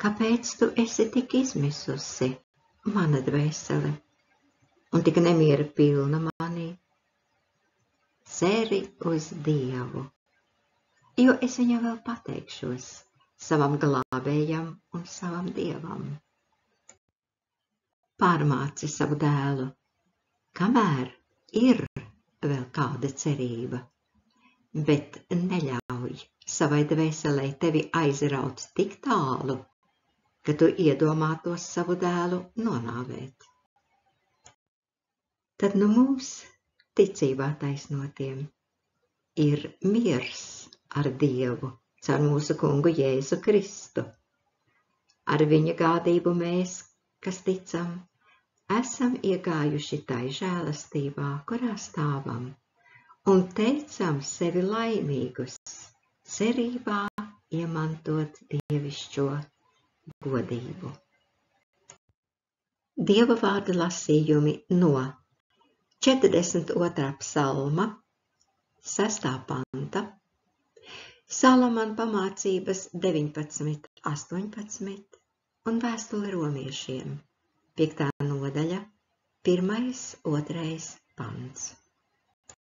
Kāpēc tu esi tik izmisusi, mana dvēsele, un tik nemiera pilna manī? Ceri uz Dievu, jo es viņam vēl pateikšos, savam glābējam un savam Dievam. Pārmāci savu dēlu, kamēr ir vēl kāda cerība, bet neļauj savai dvēselei tevi aizraut tik tālu, ka tu iedomātos savu dēlu nonāvēt. Tad nu mums, ticībā taisnotiem, ir miers ar Dievu caur mūsu kungu Jēzu Kristu. Ar viņa gādību mēs, kas ticam, esam iegājuši tai žēlastībā, kurā stāvam, un teicam sevi laimīgus, cerībā iemantot dievišķo godību. Dieva vārda lasījumi no 42. psalma, 6. panta, Salamana pamācības 19.18 un vēstule romiešiem, 5. nodaļa, 1. 2. pants.